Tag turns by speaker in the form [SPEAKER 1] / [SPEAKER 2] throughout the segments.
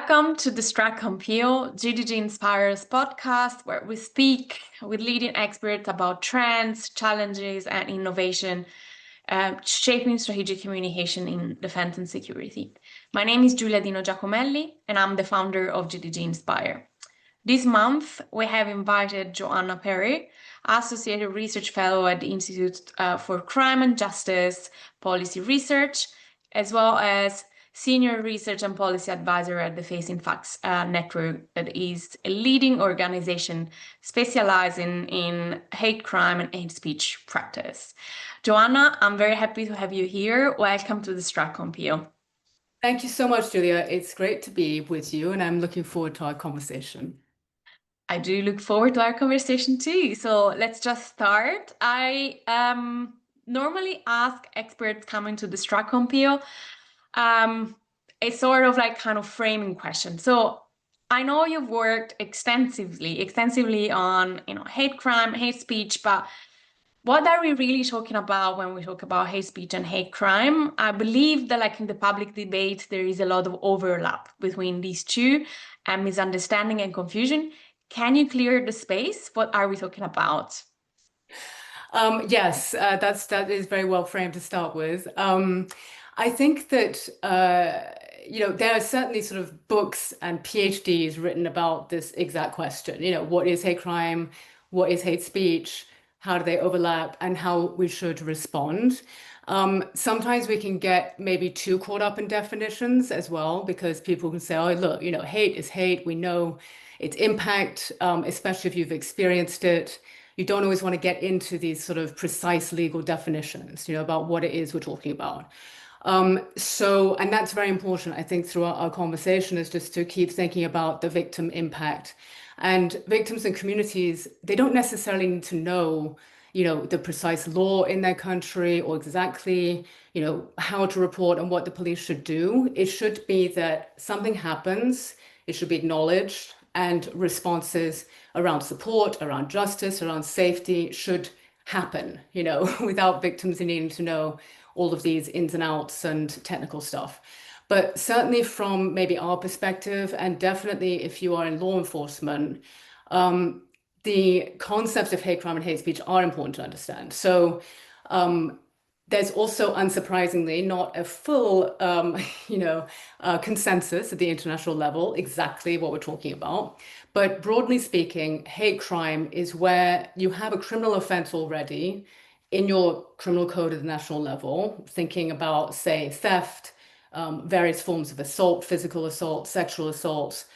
[SPEAKER 1] Welcome to the Stratcompio GDG Inspires podcast, where we speak with leading experts about trends, challenges, and innovation shaping strategic communication in defense and security. My name is Giulia Dino Giacomelli, and I'm the founder of GDG Inspire. This month, we have invited Joanna Perry, Associate Research Fellow at the Institute for Crime and Justice Policy Research, as well as Senior Research and Policy Advisor at the Facing Facts Network, that is a leading organization specializing in hate crime and hate speech practice. Joanna, I'm very happy to have you here. Welcome to the Stratcompio.
[SPEAKER 2] Thank you so much, Julia. It's great to be with you, and I'm looking forward to our conversation.
[SPEAKER 1] I do look forward to our conversation too. So let's just start. I normally ask experts coming to the Stratcompio a sort of like kind of framing question. So I know you've worked extensively on hate crime, hate speech, but what are we really talking about when we talk about hate speech and hate crime? I believe that like in the public debate, there is a lot of overlap between these two and misunderstanding and confusion. Can you clear the space? What are we talking about?
[SPEAKER 2] Yes, that is very well framed to start with. I think that there are certainly sort of books and PhDs written about this exact question. What is hate crime? What is hate speech? How do they overlap? And how we should respond. Sometimes we can get maybe too caught up in definitions as well, because people can say, oh, look, hate is hate. We know its impact, especially if you've experienced it. You don't always want to get into these sort of precise legal definitions, about what it is we're talking about. And that's very important, I think, throughout our conversation, is just to keep thinking about the victim impact. And victims and communities, they don't necessarily need to know, the precise law in their country or exactly, how to report and what the police should do. It should be that something happens, it should be acknowledged, and responses around support, around justice, around safety should happen, without victims needing to know all of these ins and outs and technical stuff. But certainly from maybe our perspective, and definitely if you are in law enforcement, the concepts of hate crime and hate speech are important to understand. So there's also, unsurprisingly, not a full, consensus at the international level, exactly what we're talking about. But broadly speaking, hate crime is where you have a criminal offense already in your criminal code at the national level, thinking about, say, theft, various forms of assault, physical assault, sexual assault,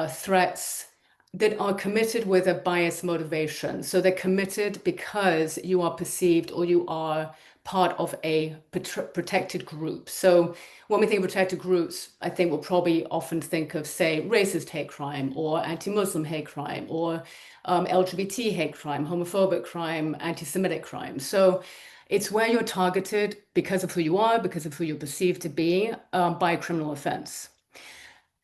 [SPEAKER 2] threats that are committed with a biased motivation. So they're committed because you are perceived or you are part of a protected group. So when we think of protected groups, I think we'll probably often think of, say, racist hate crime or anti-Muslim hate crime or LGBT hate crime, homophobic crime, anti-Semitic crime. So it's where you're targeted because of who you are, because of who you're perceived to be by a criminal offense.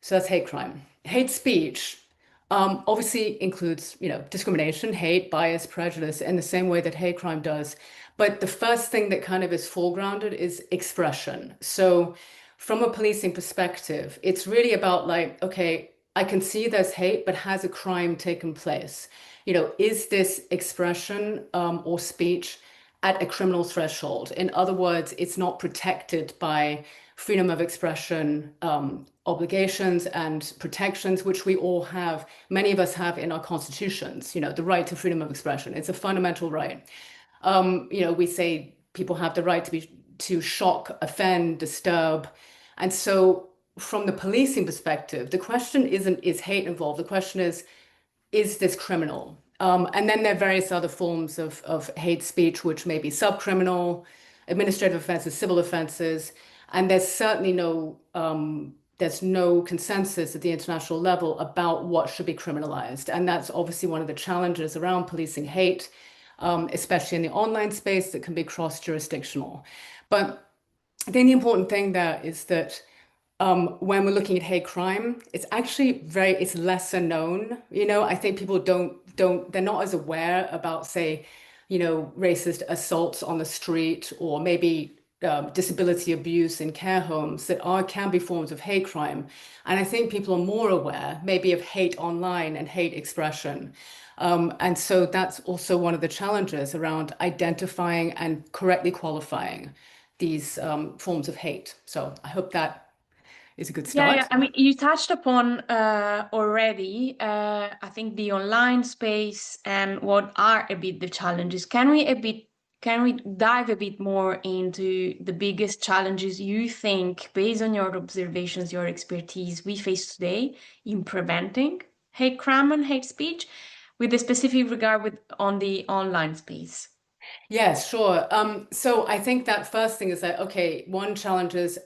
[SPEAKER 2] So that's hate crime. Hate speech obviously includes, discrimination, hate, bias, prejudice in the same way that hate crime does. But the first thing that kind of is foregrounded is expression. So from a policing perspective, it's really about like, okay, I can see there's hate, but has a crime taken place? Is this expression or speech at a criminal threshold? In other words, it's not protected by freedom of expression obligations and protections, which we all have, many of us have in our constitutions, the right to freedom of expression. It's a fundamental right. We say people have the right to shock, offend, disturb. And so from the policing perspective, the question isn't, is hate involved? The question is this criminal? And then there are various other forms of hate speech, which may be subcriminal, administrative offenses, civil offenses. And there's certainly there's no consensus at the international level about what should be criminalized. And that's obviously one of the challenges around policing hate, especially in the online space that can be cross-jurisdictional. But I think the important thing there is that when we're looking at hate crime, it's actually it's lesser known. I think people they're not as aware about, say, racist assaults on the street, or maybe disability abuse in care homes that can be forms of hate crime. And I think people are more aware maybe of hate online and hate expression. And so that's also one of the challenges around identifying and correctly qualifying these forms of hate. So I hope that is a good
[SPEAKER 1] Yeah.
[SPEAKER 2] start.
[SPEAKER 1] I mean, you touched upon already, I think the online space and what are a bit the challenges. Can we dive a bit more into the biggest challenges you think, based on your observations, your expertise, we face today in preventing hate crime and hate speech, with a specific regard on the online space?
[SPEAKER 2] Yes, sure. So I think that first thing is that, okay, one challenge is,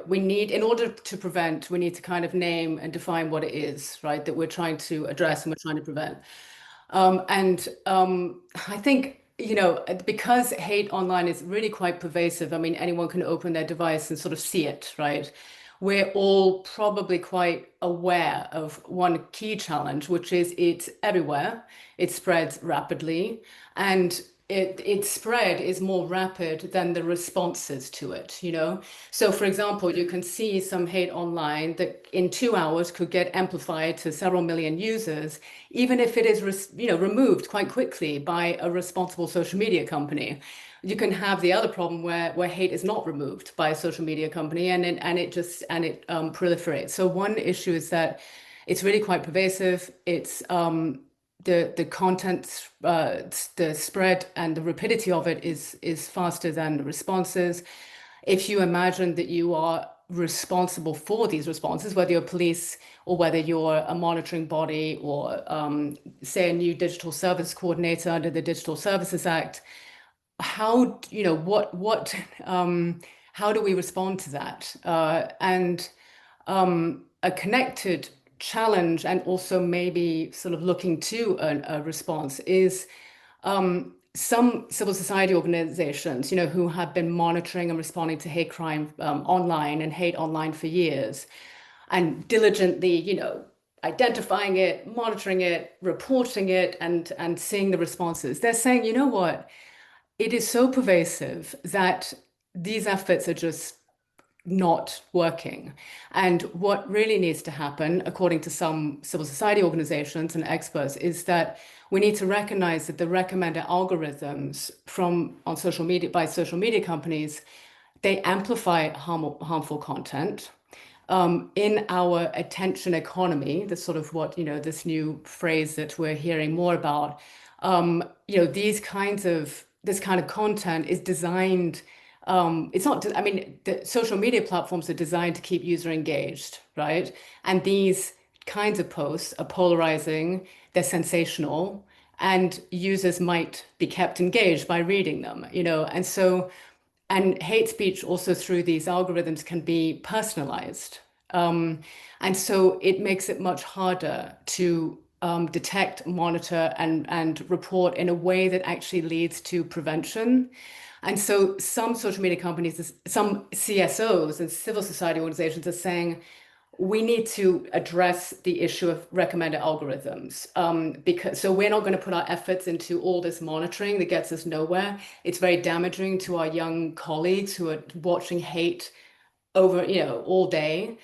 [SPEAKER 2] we need, in order to prevent, we need to kind of name and define what it is, right, that we're trying to address and we're trying to prevent. I think, because hate online is really quite pervasive, I mean, anyone can open their device and sort of see it, right? We're all probably quite aware of one key challenge, which is it's everywhere. It spreads rapidly, and its spread is more rapid than the responses to it. So, for example, you can see some hate online that in 2 hours could get amplified to several million users, even if it is, removed quite quickly by a responsible social media company. You can have the other problem where hate is not removed by a social media company, and it proliferates. So one issue is that it's really quite pervasive. It's the content, the spread and the rapidity of it is faster than the responses. If you imagine that you are responsible for these responses, whether you're police or whether you're a monitoring body or say a new digital service coordinator under the Digital Services Act, how how do we respond to that? And a connected challenge, and also maybe sort of looking to a response, is some civil society organizations, who have been monitoring and responding to hate crime online and hate online for years, and diligently, identifying it, monitoring it, reporting it, and seeing the responses. They're saying, you know what? It is so pervasive that these efforts are just not working. And what really needs to happen, according to some civil society organizations and experts, is that we need to recognize that the recommended algorithms on social media by social media companies, they amplify harmful content. In our attention economy, that's sort of what, this new phrase that we're hearing more about, this kind of content is designed. It's not, I mean, the social media platforms are designed to keep user engaged, right? And these kinds of posts are polarizing, they're sensational, and users might be kept engaged by reading them, and hate speech also through these algorithms can be personalized. And so it makes it much harder to detect, monitor, and report in a way that actually leads to prevention. And so some social media companies, some CSOs and civil society organizations are saying, we need to address the issue of recommended algorithms, because so we're not going to put our efforts into all this monitoring that gets us nowhere. It's very damaging to our young colleagues who are watching hate over, all day,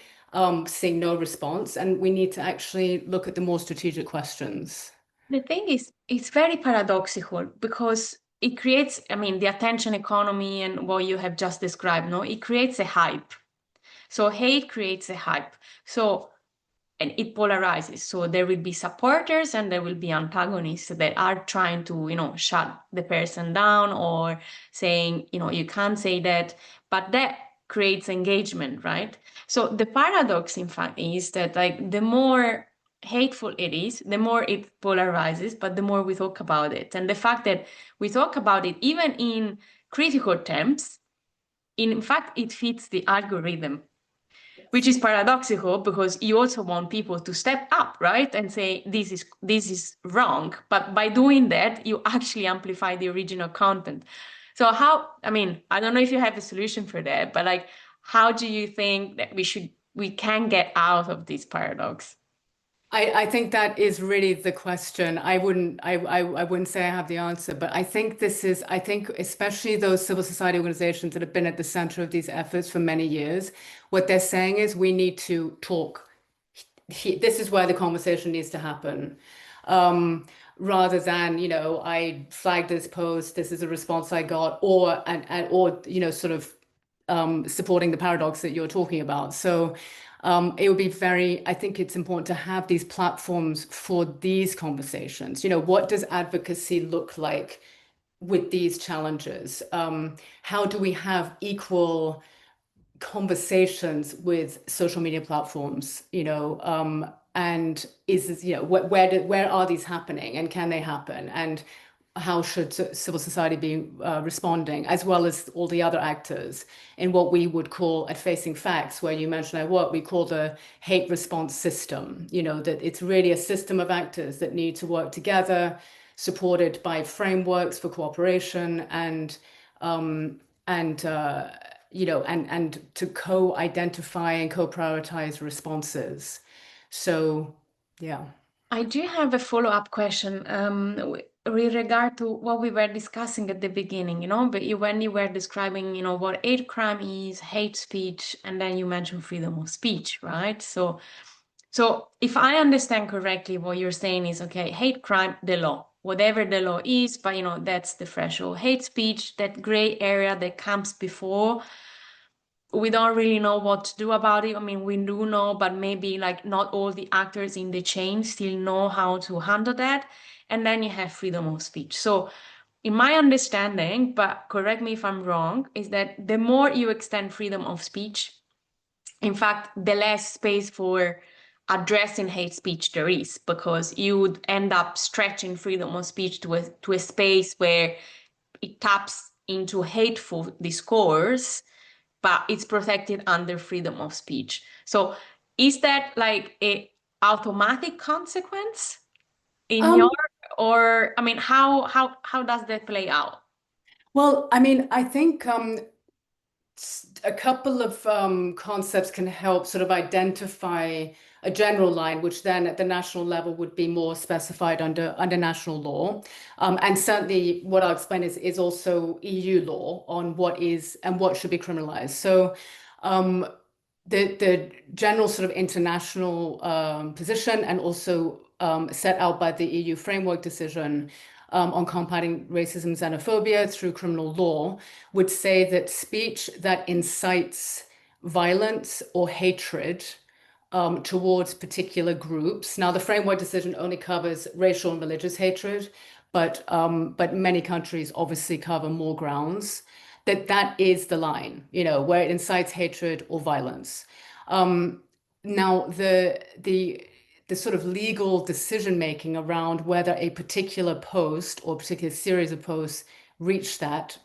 [SPEAKER 2] seeing no response. And we need to actually look at the more strategic questions.
[SPEAKER 1] The thing is, it's very paradoxical because it creates, I mean, the attention economy and what you have just described, no? It creates a hype. So hate creates a hype. So, and it polarizes. So there will be supporters and there will be antagonists that are trying to, shut the person down or saying, you can't say that. But that creates engagement, right? So the paradox, in fact, is that like the more hateful it is, the more it polarizes, but the more we talk about it. And the fact that we talk about it even in critical terms, in fact, it fits the algorithm, which is paradoxical because you also want people to step up, right, and say this is wrong. But by doing that, you actually amplify the original content. So I mean, I don't know if you have a solution for that, but like, how do you think that we can get out of this paradox?
[SPEAKER 2] I think that is really the question. I wouldn't say I have the answer, but I think especially those civil society organizations that have been at the center of these efforts for many years, what they're saying is we need to talk. This is where the conversation needs to happen. Um, Rather than, I flagged this post, this is a response I got, or sort of supporting the paradox that you're talking about. So it would be I think it's important to have these platforms for these conversations. What does advocacy look like with these challenges? How do we have equal conversations with social media platforms, and is this, where are these happening and can they happen? And how should civil society be responding, as well as all the other actors in what we would call at Facing Facts, where you mentioned what we call the hate response system, that it's really a system of actors that need to work together, supported by frameworks for cooperation um, and and to co-identify and co-prioritize responses. So, yeah.
[SPEAKER 1] I do have a follow-up question with regard to what we were discussing at the beginning, but when you were describing, what hate crime is, hate speech, and then you mentioned freedom of speech, right? So if I understand correctly, what you're saying is, okay, hate crime, the law, whatever the law is, but that's the threshold. Hate speech, that gray area that comes before, we don't really know what to do about it. I mean, we do know, but maybe like not all the actors in the chain still know how to handle that. And then you have freedom of speech. So in my understanding, but correct me if I'm wrong, is that the more you extend freedom of speech, in fact, the less space for addressing hate speech there is, because you would end up stretching freedom of speech to a space where it taps into hateful discourse, but it's protected under freedom of speech. So is that like a automatic consequence in your,
[SPEAKER 2] Um,
[SPEAKER 1] or I mean, how does that play out?
[SPEAKER 2] well, I mean, I think a couple of concepts can help sort of identify a general line, which then at the national level would be more specified under national law. And certainly what I'll explain is also EU law on what is and what should be criminalized. So um, the general sort of international position, and also set out by the EU framework decision on combating racism, xenophobia through criminal law, would say that speech that incites violence or hatred towards particular groups. Now, the framework decision only covers racial and religious hatred, but many countries obviously cover more grounds. That is the line, where it incites hatred or violence. Um, Now, the sort of legal decision making around whether a particular post or a particular series of posts reach that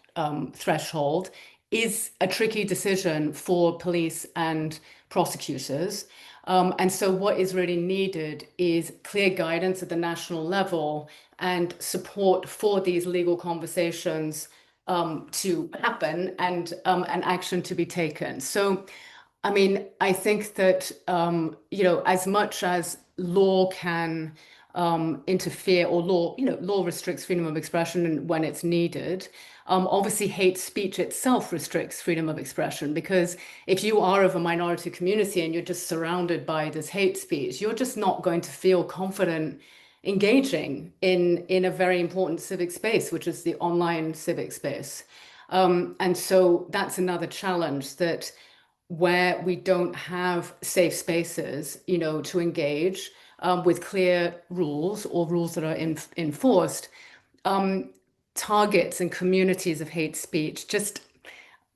[SPEAKER 2] threshold is a tricky decision for police and prosecutors. And so what is really needed is clear guidance at the national level and support for these legal conversations to happen, and action to be taken. So, I mean, I think that as much as law can interfere, or law restricts freedom of expression when it's needed. Obviously, hate speech itself restricts freedom of expression, because if you are of a minority community and you're just surrounded by this hate speech, you're just not going to feel confident engaging in a very important civic space, which is the online civic space. And so that's another challenge, that where we don't have safe spaces, to engage with clear rules, or rules that are enforced, targets and communities of hate speech just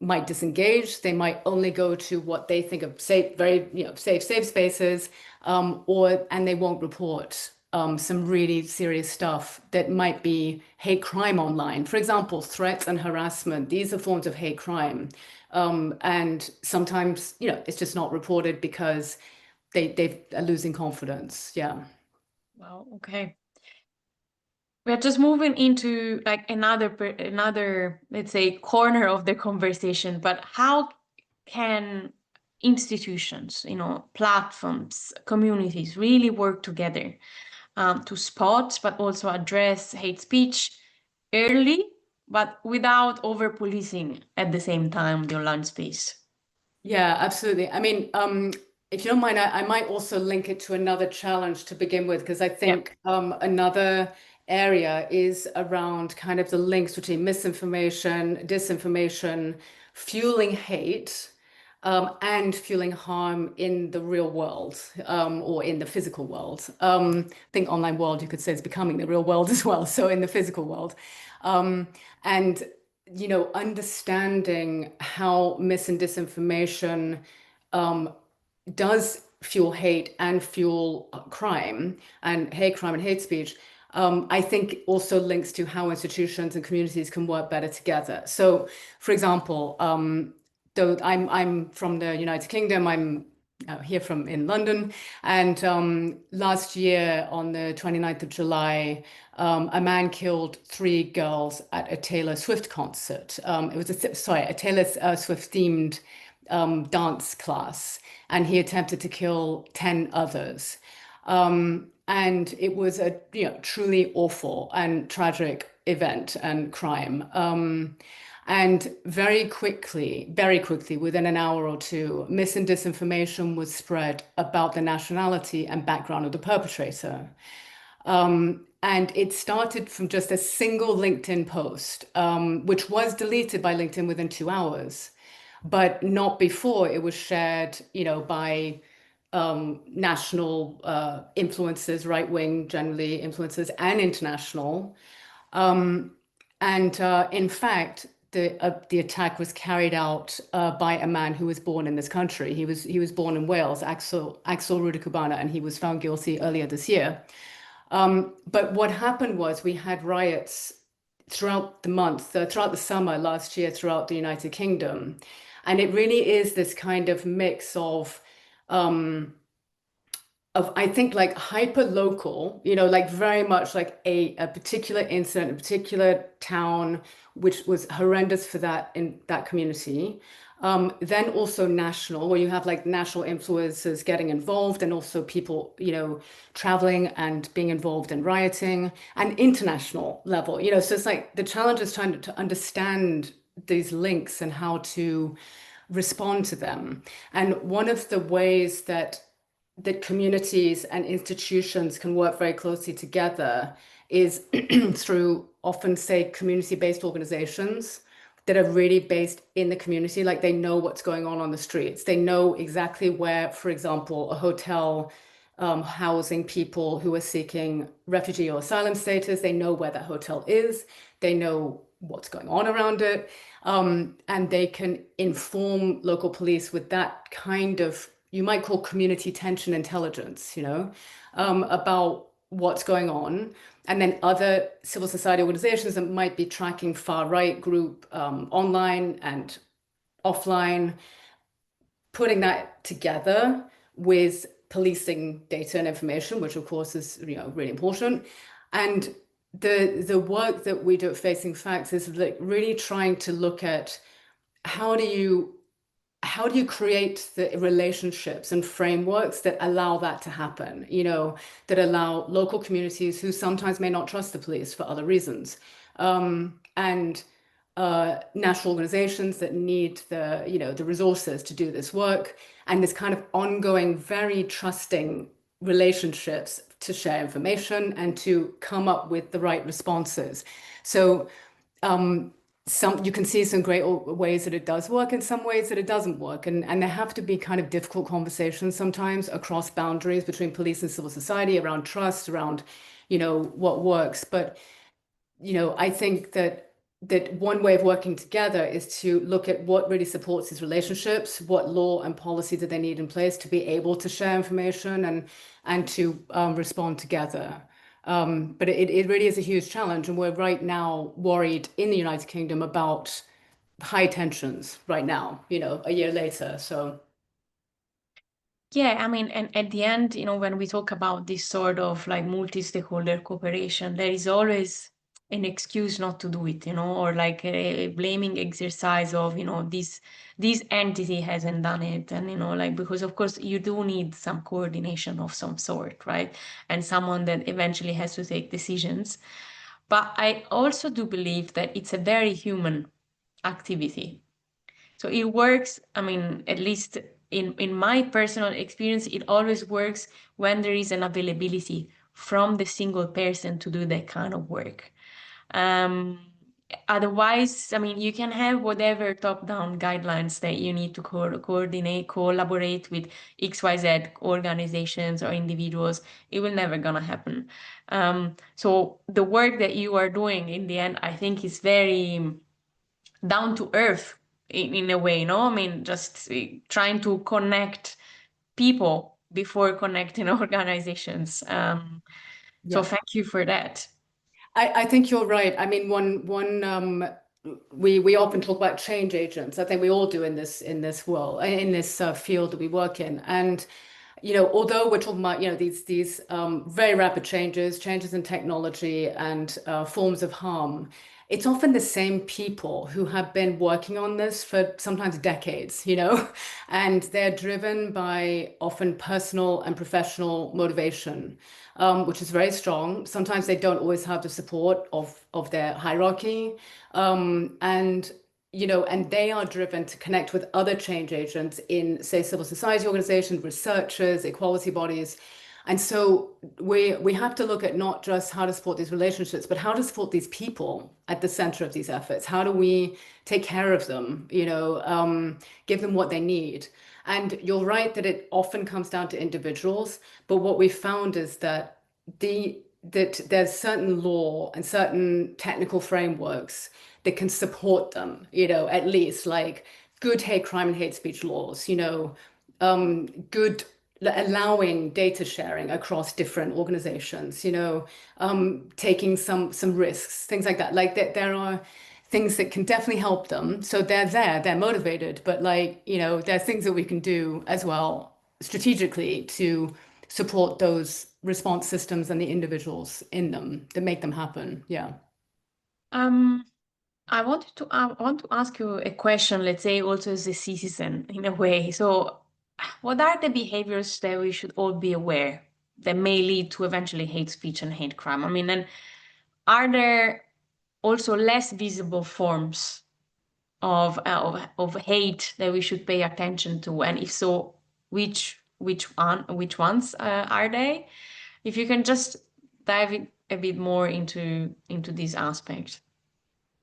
[SPEAKER 2] might disengage. They might only go to what they think of safe, very, safe spaces, and they won't report some really serious stuff that might be hate crime online. For example, threats and harassment. These are forms of hate crime. And sometimes, it's just not reported because they are losing confidence. Yeah.
[SPEAKER 1] Wow, okay. We're just moving into like another, let's say, corner of the conversation, but how can institutions, platforms, communities really work together to spot but also address hate speech early, but without over-policing at the same time the online space.
[SPEAKER 2] Yeah, absolutely. I mean, if you don't mind, I might also link it to another challenge to begin with, because I think another area is around kind of the links between misinformation, disinformation, fueling hate, and fueling harm in the real world, or in the physical world. I think online world, you could say, is becoming the real world as well. So in the physical world. And understanding how mis and disinformation does fuel hate and fuel crime and hate speech, I think also links to how institutions and communities can work better together. So, for example, though I'm from the United Kingdom, I'm here in London, and last year on the 29th of July, a man killed 3 girls at a Taylor Swift concert. It was a Taylor Swift themed dance class, and he attempted to kill 10 others. And it was a truly awful and tragic event and crime. And very quickly, within an hour or two, mis and disinformation was spread about the nationality and background of the perpetrator. And it started from just a single LinkedIn post, which was deleted by LinkedIn within 2 hours, but not before it was shared, by national influencers, right-wing generally influencers, and international. And in fact, the attack was carried out by a man who was born in this country. He was born in Wales, Axel Rudikubana, and he was found guilty earlier this year. But what happened was we had riots throughout the summer last year throughout the United Kingdom. And it really is this kind of mix of I think like hyper local, like very much like a particular incident, a particular town, which was horrendous for that in that community. Then also national, where you have like national influencers getting involved, and also people, traveling and being involved in rioting, and international level, so it's like the challenge is trying to understand these links and how to respond to them. And one of the ways that communities and institutions can work very closely together is through often, say, community-based organizations that are really based in the community. Like they know what's going on the streets. They know exactly where, for example, a hotel housing people who are seeking refugee or asylum status, they know where that hotel is. They know what's going on around it. And they can inform local police with that kind of, you might call community tension intelligence, about what's going on. And then other civil society organizations that might be tracking far-right group online and offline, putting that together with policing data and information, which of course is really important. And the work that we do at Facing Facts is like really trying to look at how do you create the relationships and frameworks that allow that to happen, that allow local communities who sometimes may not trust the police for other reasons, and national organizations that need the resources to do this work, and this kind of ongoing, very trusting relationships to share information and to come up with the right responses. So you can see some great ways that it does work, and some ways that it doesn't work. And there have to be kind of difficult conversations sometimes across boundaries between police and civil society around trust, around, what works. But, I think that one way of working together is to look at what really supports these relationships, what law and policy do they need in place to be able to share information and to respond together. But it really is a huge challenge, and we're right now worried in the United Kingdom about high tensions right now, a year later. So
[SPEAKER 1] yeah, I mean, and at the end, when we talk about this sort of like multi-stakeholder cooperation, there is always an excuse not to do it, or like a blaming exercise of, this entity hasn't done it. And, like, because of course you do need some coordination of some sort, right? And someone that eventually has to take decisions. But I also do believe that it's a very human activity. So it works, I mean, at least in my personal experience, it always works when there is an availability from the single person to do that kind of work. Um, Otherwise, I mean, you can have whatever top-down guidelines that you need to coordinate, collaborate with XYZ organizations or individuals. It will never gonna happen. So the work that you are doing in the end, I think, is very down to earth in a way, no? I mean, just trying to connect people before connecting organizations. So
[SPEAKER 2] Yeah.
[SPEAKER 1] thank you for that.
[SPEAKER 2] I think you're right. I mean, we often talk about change agents. I think we all do in this world, in this field that we work in. And although we're talking about these very rapid changes in technology and forms of harm, it's often the same people who have been working on this for sometimes decades, and they're driven by often personal and professional motivation, which is very strong. Sometimes they don't always have the support of their hierarchy, and and they are driven to connect with other change agents in, say, civil society organizations, researchers, equality bodies. And so we have to look at not just how to support these relationships, but how to support these people at the center of these efforts. How do we take care of them, give them what they need? And you're right that it often comes down to individuals, but what we found is that there's certain law and certain technical frameworks that can support them, at least like good hate crime and hate speech laws, good allowing data sharing across different organizations, taking some risks, things like that. Like there are things that can definitely help them. So they're motivated, but there's things that we can do as well strategically to support those response systems and the individuals in them that make them happen. Yeah.
[SPEAKER 1] Um, I want to ask you a question, let's say also as a citizen in a way. So what are the behaviors that we should all be aware that may lead to eventually hate speech and hate crime? I mean, and are there also less visible forms of hate that we should pay attention to? And if so, which ones are they? If you can just dive a bit more into this aspect.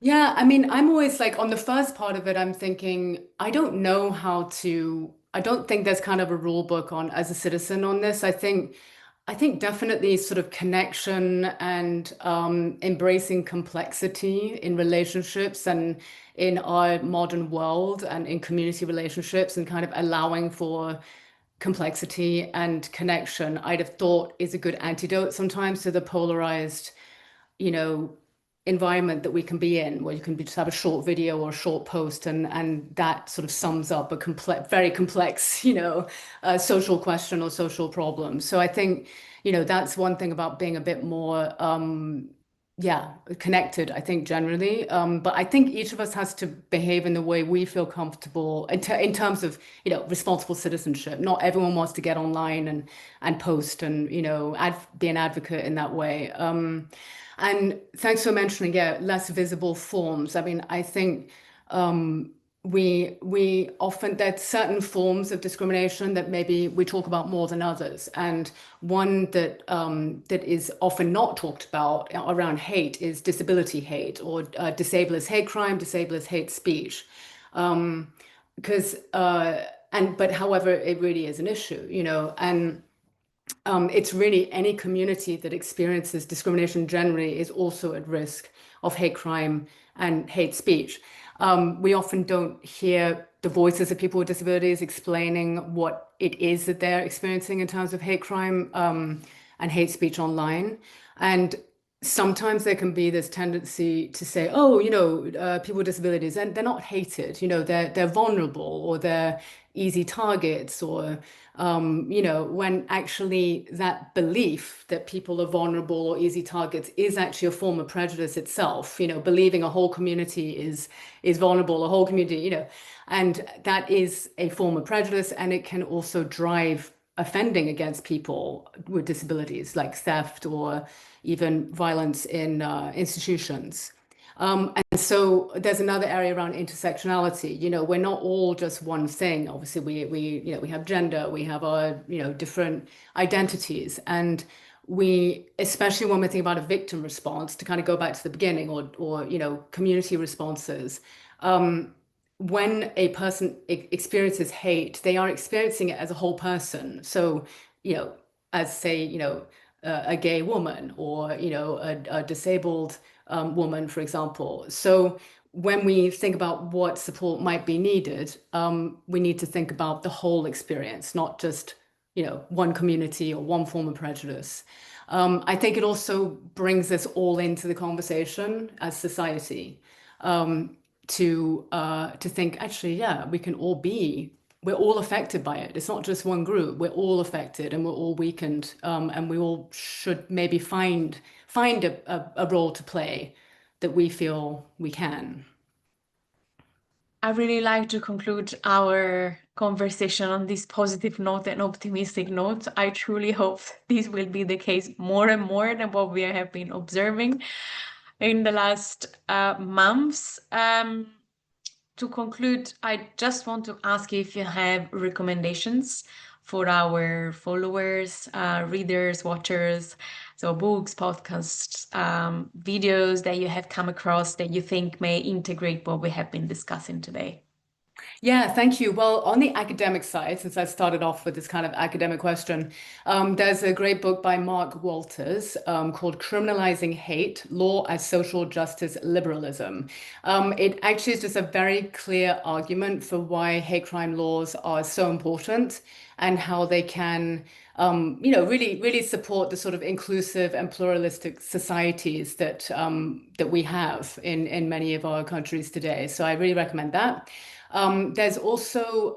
[SPEAKER 2] Yeah, I mean, I'm always like on the first part of it, I'm thinking, I don't think there's kind of a rule book on as a citizen on this. I think definitely sort of connection and embracing complexity in relationships and in our modern world and in community relationships and kind of allowing for complexity and connection, I'd have thought is a good antidote sometimes to the polarized, you know, environment that we can be in, where you can just have a short video or a short post, and that sort of sums up a complex, very complex, social question or social problem. So I think, that's one thing about being a bit more, yeah, connected, I think generally. But I think each of us has to behave in the way we feel comfortable in terms of, responsible citizenship. Not everyone wants to get online and post and, be an advocate in that way. And thanks for mentioning, yeah, less visible forms. I mean, I think we often there's certain forms of discrimination that maybe we talk about more than others, and one that is often not talked about around hate is disability hate or disableist hate crime, disableist hate speech, because but however, it really is an issue, and it's really any community that experiences discrimination generally is also at risk of hate crime and hate speech. We often don't hear the voices of people with disabilities explaining what it is that they're experiencing in terms of hate crime and hate speech online. And sometimes there can be this tendency to say, oh, people with disabilities, and they're not hated, they're vulnerable or they're easy targets, or when actually that belief that people are vulnerable or easy targets is actually a form of prejudice itself, believing a whole community is vulnerable, a whole community, and that is a form of prejudice, and it can also drive offending against people with disabilities, like theft or even violence in institutions. And so there's another area around intersectionality. We're not all just one thing. Obviously, we have gender, we have our different identities, and we, especially when we think about a victim response, to kind of go back to the beginning, or community responses. When a person experiences hate, they are experiencing it as a whole person. So, as say, a gay woman, or a disabled woman, for example. So when we think about what support might be needed, we need to think about the whole experience, not just one community or one form of prejudice. I think it also brings us all into the conversation as society, to think, actually, yeah, we're all affected by it. It's not just one group. We're all affected, and we're all weakened, and we all should maybe find a role to play that we feel we can.
[SPEAKER 1] I really like to conclude our conversation on this positive note and optimistic note. I truly hope this will be the case more and more than what we have been observing in the last months. To conclude, I just want to ask you if you have recommendations for our followers, readers, watchers, so books, podcasts, videos that you have come across that you think may integrate what we have been discussing today.
[SPEAKER 2] Yeah, thank you. Well, on the academic side, since I started off with this kind of academic question, there's a great book by Mark Walters called Criminalising Hate, Law as Social Justice Liberalism. It actually is just a very clear argument for why hate crime laws are so important, and how they can really, really support the sort of inclusive and pluralistic societies that we have in many of our countries today. So I really recommend that. There's also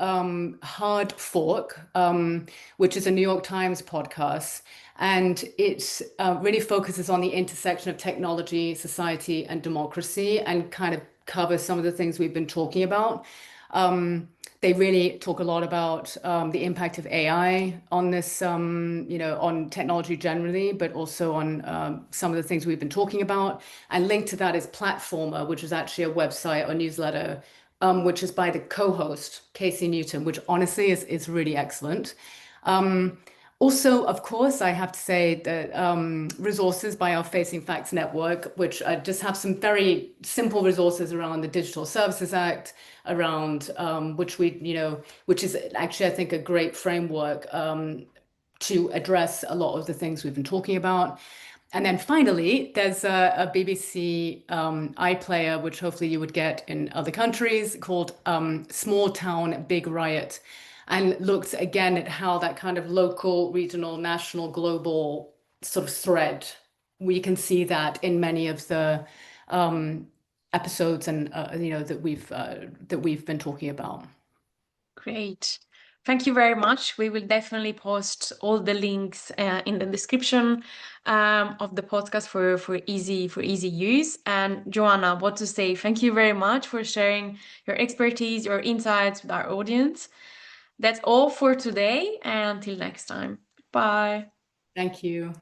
[SPEAKER 2] Hark Fork, which is a New York Times podcast, and it really focuses on the intersection of technology, society, and democracy, and kind of covers some of the things we've been talking about. They really talk a lot about the impact of AI on this, on technology generally, but also on some of the things we've been talking about. And linked to that is Platformer, which is actually a website or newsletter, which is by the co-host, Casey Newton, which honestly is really excellent. Also, of course, I have to say that resources by our Facing Facts network, which just have some very simple resources around the Digital Services Act, around which is actually, I think, a great framework to address a lot of the things we've been talking about. And then finally, there's a BBC iPlayer, which hopefully you would get in other countries, called Small Town Big Riot, and looks again at how that kind of local, regional, national, global sort of thread, we can see that in many of the episodes and that we've been talking about.
[SPEAKER 1] Great. Thank you very much. We will definitely post all the links in the description of the podcast for easy use. And Joanna, what to say? Thank you very much for sharing your expertise, your insights with our audience. That's all for today, and until next time. Bye.
[SPEAKER 2] Thank you.